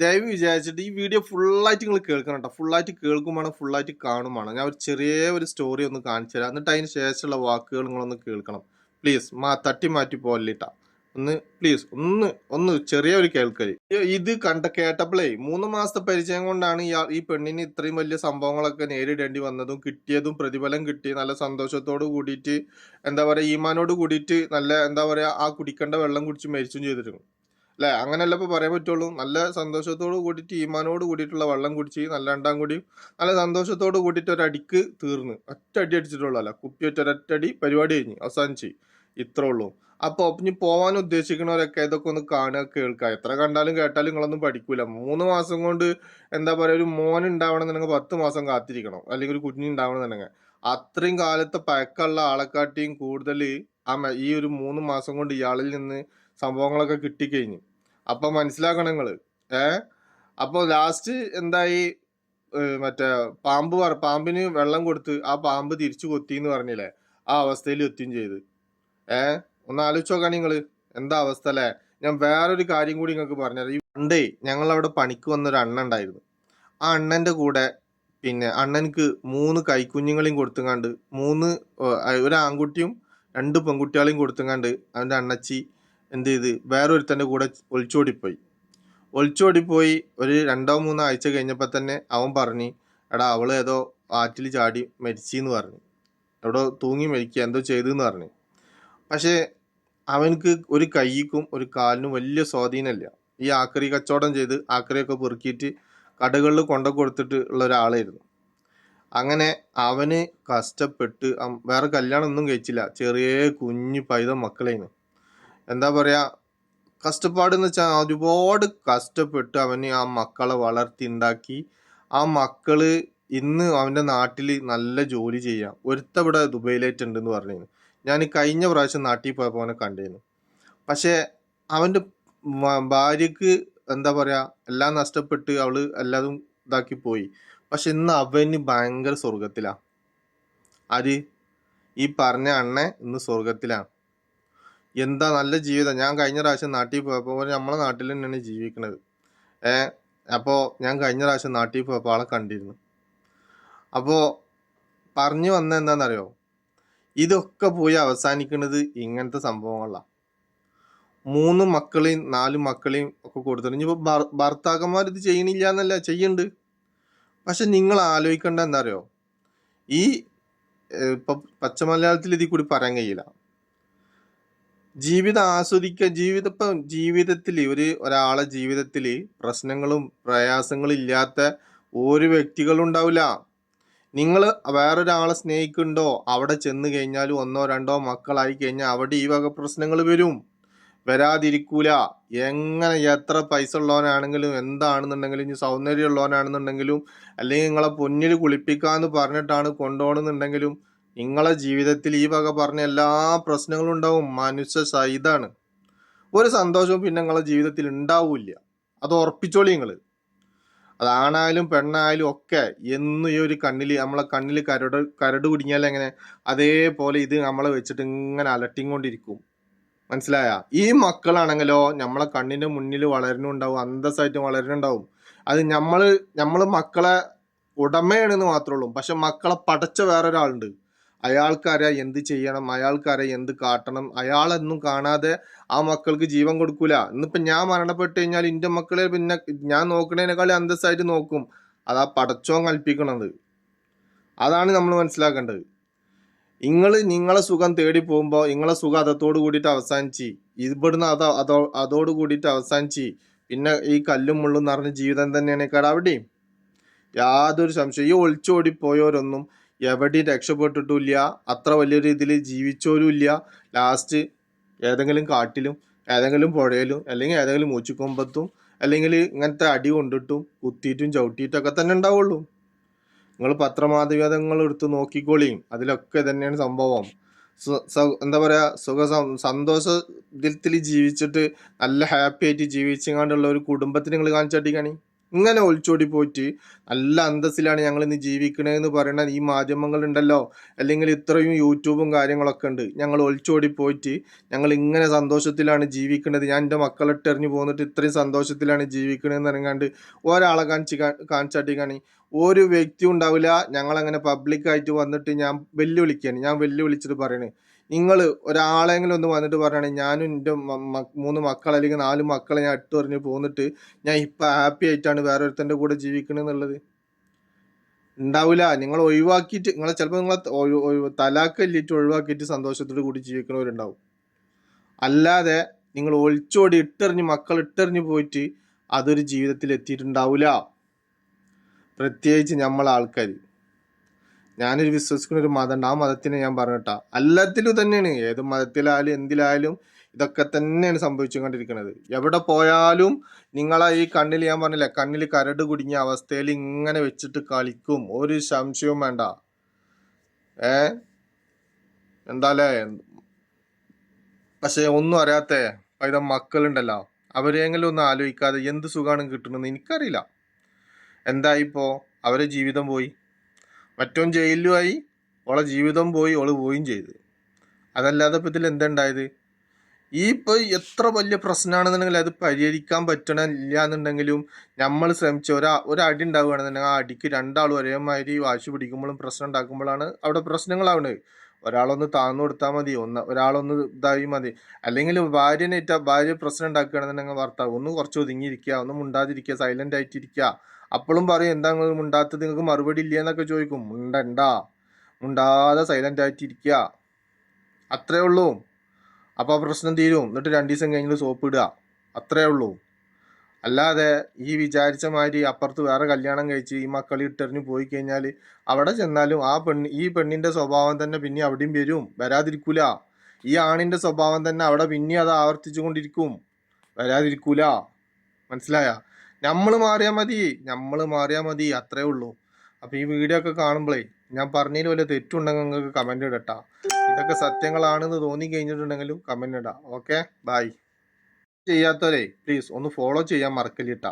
ദയവ് വിചാരിച്ചിട്ട് ഈ വീഡിയോ ഫുള്ളായിട്ട് നിങ്ങൾ കേൾക്കണം കേട്ടോ. ഫുള്ളായിട്ട് കേൾക്കുമാണ്, ഫുള്ളായിട്ട് കാണുമാണ്. ഞാൻ ഒരു ചെറിയ ഒരു സ്റ്റോറി ഒന്ന് കാണിച്ചു തരാം. എന്നിട്ട് അതിന് ശേഷമുള്ള വാക്കുകൾ നിങ്ങളൊന്ന് കേൾക്കണം. പ്ലീസ് തട്ടി മാറ്റി പോലിട്ടാ. ഒന്ന് പ്ലീസ് ഒന്ന് ചെറിയ ഒരു കേൾക്കല്. ഇത് കേട്ടപ്പോഴേ 3 മാസത്തെ പരിചയം കൊണ്ടാണ് ഈ പെണ്ണിന് ഇത്രയും വലിയ സംഭവങ്ങളൊക്കെ നേരിടേണ്ടി വന്നതും കിട്ടിയതും പ്രതിഫലം കിട്ടി നല്ല സന്തോഷത്തോട് കൂടിയിട്ട് എന്താ പറയാ ഈമാനോട് കൂടിയിട്ട് നല്ല എന്താ പറയാ ആ കുടിക്കേണ്ട വെള്ളം കുടിച്ച് മരിച്ചും ചെയ്തിട്ടുണ്ട്. അല്ലെ? അങ്ങനെയല്ല ഇപ്പൊ പറയാൻ പറ്റുള്ളൂ. നല്ല സന്തോഷത്തോട് കൂടിയിട്ട് ഈമാനോട് കൂടിയിട്ടുള്ള വെള്ളം കുടിച്ച് നല്ല രണ്ടാം കൂടിയും നല്ല സന്തോഷത്തോട് കൂടിയിട്ട് ഒരടിക്ക് തീർന്ന് ഒറ്റ അടി അടിച്ചിട്ടുള്ളൂ. അല്ല കുപ്പി വെച്ച് ഒരൊറ്റടി പരിപാടി കഴിഞ്ഞ് അവസാനിച്ച് ഇത്രേ ഉള്ളൂ. അപ്പൊ ഇനി പോവാൻ ഉദ്ദേശിക്കുന്നവരൊക്കെ ഇതൊക്കെ ഒന്ന് കാണുക കേൾക്കുക. എത്ര കണ്ടാലും കേട്ടാലും നിങ്ങളൊന്നും പഠിക്കൂല. 3 മാസം കൊണ്ട് എന്താ പറയാ ഒരു മോൻ ഉണ്ടാവണമെന്നുണ്ടെങ്കിൽ 10 മാസം കാത്തിരിക്കണം, അല്ലെങ്കിൽ ഒരു കുഞ്ഞ് ഉണ്ടാവണമെന്നുണ്ടെങ്കിൽ. അത്രയും കാലത്തെ പഴക്കമുള്ള ആളെക്കാട്ടിയും കൂടുതൽ ഈ ഒരു 3 മാസം കൊണ്ട് ഇയാളിൽ നിന്ന് സംഭവങ്ങളൊക്കെ കിട്ടിക്കഴിഞ്ഞു. അപ്പൊ മനസ്സിലാക്കണം നിങ്ങള്. അപ്പൊ ലാസ്റ്റ് എന്തായി, മറ്റേ പാമ്പിന് വെള്ളം കൊടുത്ത് ആ പാമ്പ് തിരിച്ചു കൊത്തി എന്ന് പറഞ്ഞില്ലേ, ആ അവസ്ഥയിൽ എത്തുകയും ചെയ്ത്. ഒന്ന് ആലോചിച്ച് നോക്കാൻ നിങ്ങള് എന്താ അവസ്ഥ അല്ലെ. ഞാൻ വേറൊരു കാര്യം കൂടി നിങ്ങൾക്ക് പറഞ്ഞുതരാം. ഈ പണ്ടേ ഞങ്ങളവിടെ പണിക്ക് വന്നൊരു അണ്ണ ഉണ്ടായിരുന്നു. ആ അണ്ണന്റെ കൂടെ പിന്നെ അണ്ണനക്ക് 3 കൈക്കുഞ്ഞുങ്ങളെയും കൊടുത്തുങ്ങാണ്ട് ഒരു ആൺകുട്ടിയും 2 പെൺകുട്ടികളെയും കൊടുത്തുങ്ങാണ്ട് അവന്റെ അണ്ണച്ചി എന്ത് ചെയ്ത് വേറൊരുത്തന്റെ കൂടെ ഒളിച്ചോടിപ്പോയി. ഒരു 2-3 ആഴ്ച കഴിഞ്ഞപ്പോ തന്നെ അവൻ പറഞ്ഞു, എടാ അവള് ഏതോ ആറ്റിൽ ചാടി മരിച്ചെന്ന് പറഞ്ഞു, എവിടോ തൂങ്ങി മരിക്കുക എന്തോ ചെയ്തെന്ന് പറഞ്ഞു. പക്ഷെ അവനക്ക് ഒരു കൈക്കും ഒരു കാലിനും വലിയ സ്വാധീനമില്ല. ഈ ആക്രി കച്ചവടം ചെയ്ത് ആക്രിയൊക്കെ പെറുക്കിയിട്ട് കടകളിൽ കൊണ്ടു കൊടുത്തിട്ട് ഉള്ള ഒരാളായിരുന്നു. അങ്ങനെ അവന് കഷ്ടപ്പെട്ട് വേറെ കല്യാണം ഒന്നും കഴിച്ചില്ല. ചെറിയ കുഞ്ഞു പൈതൽ മക്കളേന്. എന്താ പറയാ, കഷ്ടപ്പാട് എന്ന് വെച്ചാൽ ഒരുപാട് കഷ്ടപ്പെട്ട് അവന് ആ മക്കളെ വളർത്തിണ്ടാക്കി. ആ മക്കള് ഇന്ന് അവന്റെ നാട്ടില് നല്ല ജോലി ചെയ്യാം. ഒരുത്തവിടെ ദുബൈയിലായിട്ട് ഉണ്ടെന്ന് പറഞ്ഞു. ഞാൻ കഴിഞ്ഞ പ്രാവശ്യം നാട്ടിൽ പോയപ്പോൾ അവനെ കണ്ടിരുന്നു. പക്ഷെ അവന്റെ ഭാര്യക്ക് എന്താ പറയാ എല്ലാം നഷ്ടപ്പെട്ട് അവള് എല്ലാതും ഇതാക്കി പോയി. പക്ഷെ ഇന്ന് അവന് ഭയങ്കര സ്വർഗത്തിലാ. ആര്? ഈ പറഞ്ഞ അണ്ണൻ ഇന്ന് സ്വർഗത്തിലാണ്. എന്താ നല്ല ജീവിതം. ഞാൻ കഴിഞ്ഞ പ്രാവശ്യം നാട്ടിൽ പോയപ്പോൾ നമ്മളെ നാട്ടിൽ തന്നെയാണ് ജീവിക്കണത്. അപ്പോ ഞാൻ കഴിഞ്ഞ പ്രാവശ്യം നാട്ടിൽ പോയപ്പോൾ ആളെ കണ്ടിരുന്നു. അപ്പോ പറഞ്ഞു വന്ന എന്താണെന്നറിയോ, ഇതൊക്കെ പോയി അവസാനിക്കുന്നത് ഇങ്ങനത്തെ സംഭവങ്ങളാണ്. 3 മക്കളെയും 4 മക്കളെയും ഒക്കെ കൊടുത്തിട്ട് ഇനിയിപ്പോ ഭർത്താക്കന്മാർ ഇത് ചെയ്യണില്ല എന്നല്ല, ചെയ്യുന്നുണ്ട്. പക്ഷെ നിങ്ങൾ ആലോചിക്കേണ്ട എന്താ അറിയോ, ഈ ഇപ്പൊ പച്ച മലയാളത്തിൽ ഇതിൽ കൂടി പറയാൻ കഴിയില്ല. ജീവിതം ആസ്വദിക്കുക. ജീവിതത്തിൽ ഒരാളെ ജീവിതത്തിൽ പ്രശ്നങ്ങളും പ്രയാസങ്ങളും ഇല്ലാത്ത ഒരു വ്യക്തികളും ഉണ്ടാവില്ല. നിങ്ങൾ വേറൊരാളെ സ്നേഹിക്കുന്നുണ്ടോ, അവിടെ ചെന്ന് കഴിഞ്ഞാൽ 1-2 മക്കളായി കഴിഞ്ഞാൽ അവിടെ ഈ വക പ്രശ്നങ്ങൾ വരും. വരാതിരിക്കൂല. എങ്ങനെ എത്ര പൈസ ഉള്ളവനാണെങ്കിലും എന്താണെന്നുണ്ടെങ്കിലും ഇനി സൗന്ദര്യം ഉള്ളവനാണെന്നുണ്ടെങ്കിലും അല്ലെങ്കിൽ നിങ്ങളെ പൊന്നിൽ കുളിപ്പിക്കാന്ന് പറഞ്ഞിട്ടാണ് കൊണ്ടുപോകണമെന്നുണ്ടെങ്കിലും നിങ്ങളെ ജീവിതത്തിൽ ഈ വക പറഞ്ഞ എല്ലാ പ്രശ്നങ്ങളും ഉണ്ടാവും. മനുഷ്യ സഹിതാണ്. ഒരു സന്തോഷവും പിന്നെ നിങ്ങളെ ജീവിതത്തിൽ ഉണ്ടാവില്ല. അത് ഉറപ്പിച്ചോളി നിങ്ങള്. അതാണായാലും പെണ്ണായാലും ഒക്കെ എന്നും ഈ ഒരു നമ്മളെ കണ്ണിൽ കരട് കുടുങ്ങിയാൽ എങ്ങനെ, അതേപോലെ ഇത് നമ്മളെ വെച്ചിട്ട് ഇങ്ങനെ അലട്ടിക്കൊണ്ടിരിക്കും. മനസ്സിലായ? ഈ മക്കളാണെങ്കിലോ നമ്മളെ കണ്ണിന്റെ മുന്നിൽ വളരുന്നുണ്ടാവും, അന്തസ്സായിട്ട് വളരുന്നുണ്ടാവും. അത് നമ്മള് മക്കളെ ഉടമയാണെന്ന് മാത്രമേ ഉള്ളൂ. പക്ഷെ മക്കളെ പടച്ച വേറൊരാളുണ്ട്. അയാൾക്കറിയാം എന്ത് ചെയ്യണം, അയാൾക്കറിയാം എന്ത് കാട്ടണം. അയാളൊന്നും കാണാതെ ആ മക്കൾക്ക് ജീവൻ കൊടുക്കൂല. ഇന്നിപ്പൊ ഞാൻ മരണപ്പെട്ട് കഴിഞ്ഞാൽ എന്റെ മക്കളെ പിന്നെ ഞാൻ നോക്കണേനേക്കാളും അന്തസ്സായിട്ട് നോക്കും. അതാ പടച്ചോൻ കൽപ്പിക്കണത്. അതാണ് നമ്മൾ മനസ്സിലാക്കേണ്ടത്. നിങ്ങളെ സുഖം തേടി പോകുമ്പോ നിങ്ങളെ സുഖം അതോട് കൂടിയിട്ട് അവസാനിച്ച്, ഇവിടുന്ന് അതോട് കൂടിയിട്ട് അവസാനിച്ച് പിന്നെ ഈ കല്ലും മുള്ളും നിറഞ്ഞ ജീവിതം തന്നെയാണ് അവിടെയും. യാതൊരു സംശയം. ഈ ഒളിച്ചോടി പോയവരൊന്നും എവിടെയും രക്ഷപ്പെട്ടിട്ടില്ല. അത്ര വലിയ രീതിയിൽ ജീവിച്ചവരും ഇല്ല. ലാസ്റ്റ് ഏതെങ്കിലും കാട്ടിലും ഏതെങ്കിലും പുഴയിലും അല്ലെങ്കിൽ ഏതെങ്കിലും മൂച്ചിക്കൊമ്പത്തും അല്ലെങ്കിൽ ഇങ്ങനത്തെ അടി കൊണ്ടിട്ടും കുത്തിയിട്ടും ചവിട്ടിയിട്ടൊക്കെ തന്നെ ഉണ്ടാവുള്ളൂ. നിങ്ങൾ പത്രമാധ്യമങ്ങൾ എടുത്ത് നോക്കിക്കോളിയും, അതിലൊക്കെ തന്നെയാണ് സംഭവം. എന്താ പറയാ സന്തോഷത്തിൽ ജീവിച്ചിട്ട് നല്ല ഹാപ്പി ആയിട്ട് ജീവിച്ചങ്ങാണ്ടുള്ള ഒരു കുടുംബത്തിന് നിങ്ങൾ കാണിച്ചടിക്കാണി. ഇങ്ങനെ ഒളിച്ചോടി പോയിട്ട് നല്ല അന്തസ്സിലാണ് ഞങ്ങൾ ഇന്ന് ജീവിക്കണതെന്ന് പറയുന്ന ഈ മാധ്യമങ്ങളുണ്ടല്ലോ, അല്ലെങ്കിൽ ഇത്രയും യൂട്യൂബും കാര്യങ്ങളൊക്കെ ഉണ്ട്. ഞങ്ങൾ ഒളിച്ചോടി പോയിട്ട് ഞങ്ങൾ ഇങ്ങനെ സന്തോഷത്തിലാണ് ജീവിക്കുന്നത്, ഞാൻ എൻ്റെ മക്കളെ ഇട്ടെറിഞ്ഞ് പോന്നിട്ട് ഇത്രയും സന്തോഷത്തിലാണ് ജീവിക്കണതെന്ന് ഇറങ്ങാണ്ട് ഒരാളെ കാണിച്ചാട്ടിക്കാണി ഒരു വ്യക്തി ഉണ്ടാവില്ല. ഞങ്ങളങ്ങനെ പബ്ലിക്കായിട്ട് വന്നിട്ട് ഞാൻ വെല്ലുവിളിച്ചിട്ട് പറയണേ, നിങ്ങൾ ഒരാളെങ്കിലും ഒന്ന് വന്നിട്ട് പറയുകയാണെങ്കിൽ ഞാനും എൻ്റെ 3 മക്കൾ അല്ലെങ്കിൽ 4 മക്കളെ ഞാൻ ഇട്ടെറിഞ്ഞ് പോന്നിട്ട് ഞാൻ ഇപ്പം ഹാപ്പി ആയിട്ടാണ് വേറൊരുത്തൻ്റെ കൂടെ ജീവിക്കണമെന്നുള്ളത് ഉണ്ടാവില്ല. നിങ്ങൾ ഒഴിവാക്കിയിട്ട് ചിലപ്പോൾ തലാക്കല്ലിട്ട് ഒഴിവാക്കിയിട്ട് സന്തോഷത്തോട് കൂടി ജീവിക്കുന്നവരുണ്ടാവും. അല്ലാതെ നിങ്ങൾ ഒളിച്ചോടി മക്കൾ ഇട്ടെറിഞ്ഞ് പോയിട്ട് അതൊരു ജീവിതത്തിൽ എത്തിയിട്ടുണ്ടാവില്ല. പ്രത്യേകിച്ച് നമ്മളെ ആൾക്കാർ. ഞാനൊരു വിശ്വസിക്കുന്ന ഒരു മതമുണ്ട്, ആ മതത്തിനെ ഞാൻ പറഞ്ഞിട്ടാ. എല്ലാത്തിലും തന്നെയാണ്, ഏത് മതത്തിലായാലും എന്തിലായാലും ഇതൊക്കെ തന്നെയാണ് സംഭവിച്ചുകൊണ്ടിരിക്കുന്നത്. എവിടെ പോയാലും നിങ്ങളെ ഈ കണ്ണിൽ, ഞാൻ പറഞ്ഞില്ലേ, കണ്ണിൽ കരട് കുടുങ്ങിയ അവസ്ഥയിൽ ഇങ്ങനെ വെച്ചിട്ട് കളിക്കും, ഒരു സംശയവും വേണ്ട. എന്താലേ. പക്ഷെ ഒന്നും അറിയാത്ത പൈത മക്കളുണ്ടല്ലോ, അവരെങ്കിലും ഒന്നും ആലോചിക്കാതെ എന്ത് സുഖമാണ് കിട്ടുന്നത് എനിക്കറിയില്ല. എന്തായിപ്പോ അവരെ ജീവിതം പോയി, മറ്റോൻ ജയിലുമായി, ഓളെ ജീവിതം പോയി, ഓള് പോവുകയും ചെയ്തു. അതല്ലാതെ ഇപ്പം ഇതിൽ എന്തുണ്ടായത്? ഈ ഇപ്പോൾ എത്ര വലിയ പ്രശ്നമാണെന്നുണ്ടെങ്കിൽ അത് പരിഹരിക്കാൻ പറ്റണില്ല എന്നുണ്ടെങ്കിലും നമ്മൾ ശ്രമിച്ച ഒരടി ഉണ്ടാവുകയാണെന്നുണ്ടെങ്കിൽ ആ അടിക്ക് രണ്ടാളും ഒരേമാതിരി വാശി പിടിക്കുമ്പോഴും പ്രശ്നം ഉണ്ടാക്കുമ്പോഴാണ് അവിടെ പ്രശ്നങ്ങളാവുന്നത്. ഒരാളൊന്ന് താന്നു കൊടുത്താൽ മതി, ഒരാളൊന്ന് ഇതായി മതി. അല്ലെങ്കിൽ ഭാര്യ പ്രശ്നം ഉണ്ടാക്കുകയാണെന്നുണ്ടെങ്കിൽ ഭർത്താവ് ഒന്ന് കുറച്ച് ഒതുങ്ങിയിരിക്കുക, ഒന്ന് മുണ്ടാതിരിക്കുക, സൈലന്റ് ആയിട്ടിരിക്കുക. അപ്പോഴും പറയും എന്താ നിങ്ങൾ മുണ്ടാത്തത്, നിങ്ങൾക്ക് മറുപടി ഇല്ല എന്നൊക്കെ ചോദിക്കും. മുണ്ടാതെ സൈലന്റ് ആയിട്ടിരിക്കുക, അത്രേ ഉള്ളൂ. അപ്പോൾ ആ പ്രശ്നം തീരും. എന്നിട്ട് 2 ദിവസം കഴിഞ്ഞിട്ട് സോപ്പ് ഇടുക, അത്രേ ഉള്ളൂ. അല്ലാതെ ഈ വിചാരിച്ച മാതിരി അപ്പുറത്ത് വേറെ കല്യാണം കഴിച്ച് ഈ മക്കളി ഇട്ടെറിഞ്ഞ് പോയി കഴിഞ്ഞാൽ അവിടെ ചെന്നാലും ഈ പെണ്ണിന്റെ സ്വഭാവം തന്നെ പിന്നെ അവിടെയും വരാതിരിക്കൂല. ഈ ആണിന്റെ സ്വഭാവം തന്നെ അവിടെ പിന്നെ അത് ആവർത്തിച്ചു കൊണ്ടിരിക്കും, വരാതിരിക്കൂല. മനസ്സിലായ? നമ്മൾ മാറിയാൽ മതി, അത്രേ ഉള്ളൂ. അപ്പൊ ഈ വീഡിയോ ഒക്കെ കാണുമ്പോഴേ ഞാൻ പറഞ്ഞതിൽ വല്ല തെറ്റുണ്ടെങ്കിൽ നിങ്ങൾക്ക് കമന്റ് ഇടട്ടാ. ഇതൊക്കെ സത്യങ്ങളാണെന്ന് തോന്നി കഴിഞ്ഞിട്ടുണ്ടെങ്കിലും കമന്റ് ഇടാം. Okay, bye. ചെയ്യാത്തവരെ പ്ലീസ് ഒന്ന് ഫോളോ ചെയ്യാൻ മറക്കല്ലിട്ടാ.